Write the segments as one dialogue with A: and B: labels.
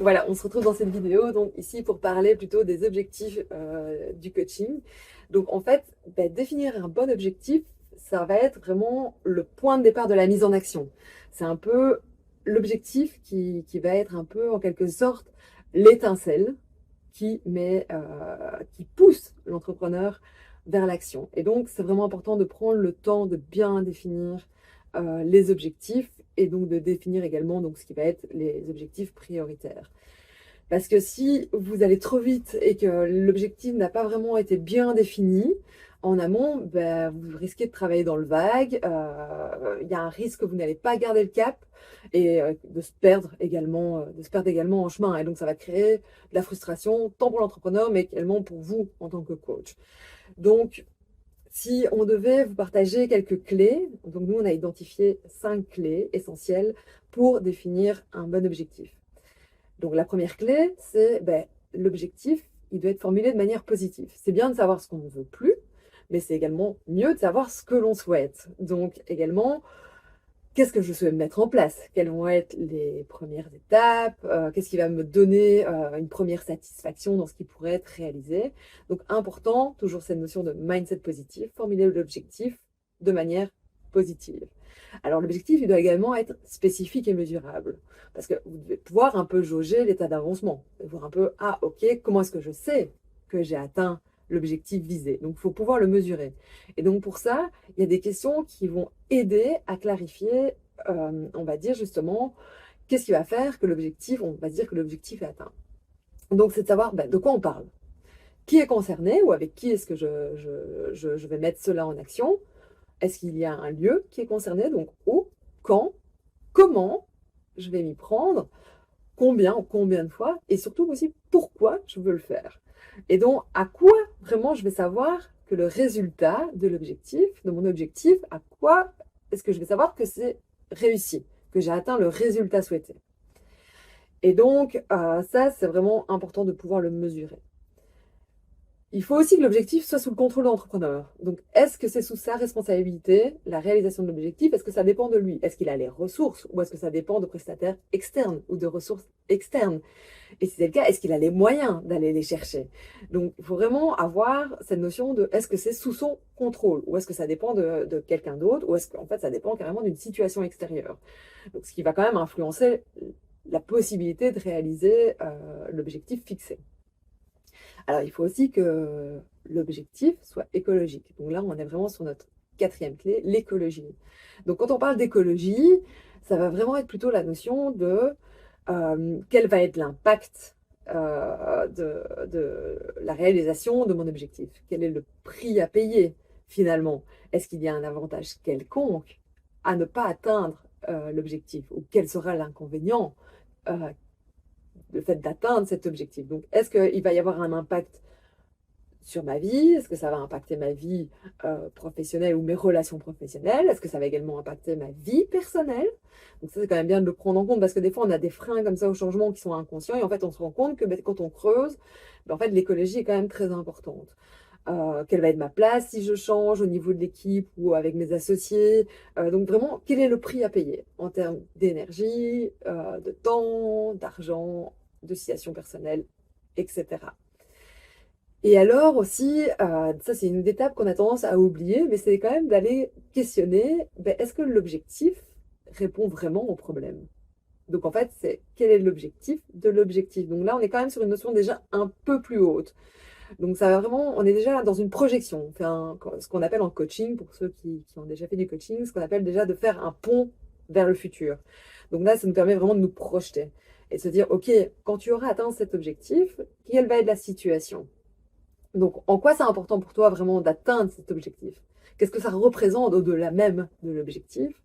A: Voilà, on se retrouve dans cette vidéo, donc ici pour parler plutôt des objectifs du coaching. Donc en fait, définir un bon objectif, ça va être vraiment le point de départ de la mise en action. C'est un peu l'objectif qui va être un peu en quelque sorte l'étincelle qui pousse l'entrepreneur vers l'action. Et donc c'est vraiment important de prendre le temps de bien définir les objectifs et donc de définir également donc, ce qui va être les objectifs prioritaires. Parce que si vous allez trop vite et que l'objectif n'a pas vraiment été bien défini en amont, vous risquez de travailler dans le vague. Il y a un risque que vous n'allez pas garder le cap et de se perdre également en chemin. Et donc, ça va créer de la frustration, tant pour l'entrepreneur, mais également pour vous en tant que coach. Donc, si on devait vous partager quelques clés, donc nous, on a identifié 5 clés essentielles pour définir un bon objectif. Donc la première clé, c'est l'objectif, il doit être formulé de manière positive. C'est bien de savoir ce qu'on ne veut plus, mais c'est également mieux de savoir ce que l'on souhaite. Donc également, qu'est-ce que je souhaite mettre en place? Quelles vont être les premières étapes? Qu'est-ce qui va me donner une première satisfaction dans ce qui pourrait être réalisé? Donc important, toujours cette notion de mindset positif, formuler l'objectif de manière positive. Alors l'objectif, il doit également être spécifique et mesurable. Parce que vous devez pouvoir un peu jauger l'état d'avancement. Voir un peu, ah ok, comment est-ce que je sais que j'ai atteint l'objectif visé? Donc il faut pouvoir le mesurer. Et donc pour ça, il y a des questions qui vont aider à clarifier, on va dire justement, qu'est-ce qui va faire que l'objectif, on va dire que l'objectif est atteint. Donc c'est de savoir de quoi on parle. Qui est concerné ou avec qui est-ce que je vais mettre cela en action? Est-ce qu'il y a un lieu qui est concerné? Donc où, quand, comment je vais m'y prendre, combien de fois, et surtout aussi pourquoi je veux le faire. Et donc à quoi vraiment je vais savoir que le résultat de l'objectif, de mon objectif, à quoi est-ce que je vais savoir que c'est réussi, que j'ai atteint le résultat souhaité. Et donc ça, c'est vraiment important de pouvoir le mesurer. Il faut aussi que l'objectif soit sous le contrôle de l'entrepreneur. Donc, est-ce que c'est sous sa responsabilité, la réalisation de l'objectif? Est-ce que ça dépend de lui? Est-ce qu'il a les ressources? Ou est-ce que ça dépend de prestataires externes ou de ressources externes? Et si c'est le cas, est-ce qu'il a les moyens d'aller les chercher? Donc, il faut vraiment avoir cette notion de est-ce que c'est sous son contrôle? Ou est-ce que ça dépend de quelqu'un d'autre? Ou est-ce qu'en fait, ça dépend carrément d'une situation extérieure? Donc, ce qui va quand même influencer la possibilité de réaliser l'objectif fixé. Alors, il faut aussi que l'objectif soit écologique. Donc là, on est vraiment sur notre quatrième clé, l'écologie. Donc, quand on parle d'écologie, ça va vraiment être plutôt la notion de quel va être l'impact de la réalisation de mon objectif. Quel est le prix à payer finalement? Est-ce qu'il y a un avantage quelconque à ne pas atteindre l'objectif? Ou quel sera l'inconvénient euh, le fait d'atteindre cet objectif? Donc, est-ce qu'il va y avoir un impact sur ma vie? Est-ce que ça va impacter ma vie professionnelle ou mes relations professionnelles? Est-ce que ça va également impacter ma vie personnelle? Donc ça, c'est quand même bien de le prendre en compte parce que des fois, on a des freins comme ça au changement qui sont inconscients et en fait, on se rend compte que quand on creuse, en fait, l'écologie est quand même très importante. Quelle va être ma place si je change au niveau de l'équipe ou avec mes associés? Donc vraiment, quel est le prix à payer en termes d'énergie, de temps, d'argent, de situation personnelle, etc. Et alors aussi, ça c'est une étape qu'on a tendance à oublier, mais c'est quand même d'aller questionner, est-ce que l'objectif répond vraiment au problème? Donc en fait, c'est quel est l'objectif de l'objectif? Donc là, on est quand même sur une notion déjà un peu plus haute. Donc ça va vraiment, on est déjà dans une projection. On fait ce qu'on appelle en coaching, pour ceux qui ont déjà fait du coaching, ce qu'on appelle déjà de faire un pont vers le futur. Donc là, ça nous permet vraiment de nous projeter et de se dire, OK, quand tu auras atteint cet objectif, quelle va être la situation? Donc, en quoi c'est important pour toi vraiment d'atteindre cet objectif? Qu'est-ce que ça représente au-delà même de l'objectif?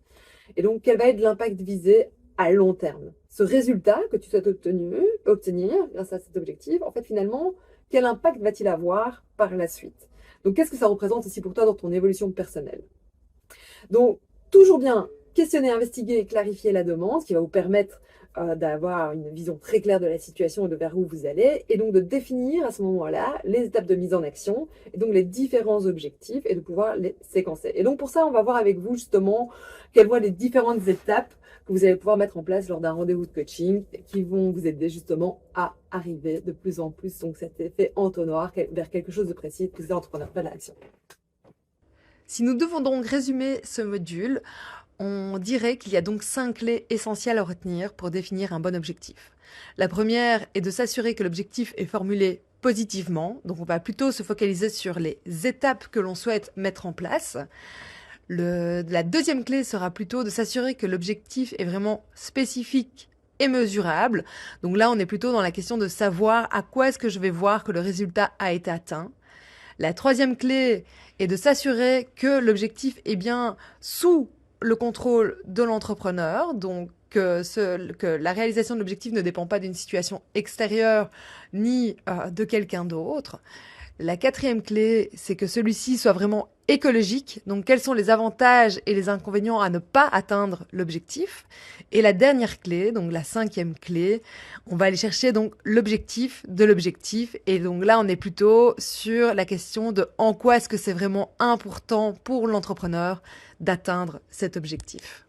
A: Et donc, quel va être l'impact visé à long terme? Ce résultat que tu souhaites obtenir grâce à cet objectif, en fait, finalement, quel impact va-t-il avoir par la suite? Donc, qu'est-ce que ça représente aussi pour toi dans ton évolution personnelle? Donc, toujours bien questionner, investiguer et clarifier la demande, ce qui va vous permettre d'avoir une vision très claire de la situation et de vers où vous allez, et donc de définir à ce moment-là les étapes de mise en action, et donc les différents objectifs, et de pouvoir les séquencer. Et donc pour ça, on va voir avec vous justement quelles vont être les différentes étapes que vous allez pouvoir mettre en place lors d'un rendez-vous de coaching, qui vont vous aider justement à arriver de plus en plus, donc cet effet entonnoir vers quelque chose de précis, que vous êtes entrepreneur de l'action.
B: Si nous devons donc résumer ce module, on dirait qu'il y a donc 5 clés essentielles à retenir pour définir un bon objectif. La première est de s'assurer que l'objectif est formulé positivement, donc on va plutôt se focaliser sur les étapes que l'on souhaite mettre en place. La deuxième clé sera plutôt de s'assurer que l'objectif est vraiment spécifique et mesurable. Donc là, on est plutôt dans la question de savoir à quoi est-ce que je vais voir que le résultat a été atteint. La troisième clé est de s'assurer que l'objectif est bien sous le contrôle de l'entrepreneur, donc que la réalisation de l'objectif ne dépend pas d'une situation extérieure ni de quelqu'un d'autre. La quatrième clé, c'est que celui-ci soit vraiment écologique. Donc, quels sont les avantages et les inconvénients à ne pas atteindre l'objectif? Et la dernière clé, donc la cinquième clé, on va aller chercher donc l'objectif de l'objectif. Et donc là, on est plutôt sur la question de en quoi est-ce que c'est vraiment important pour l'entrepreneur d'atteindre cet objectif.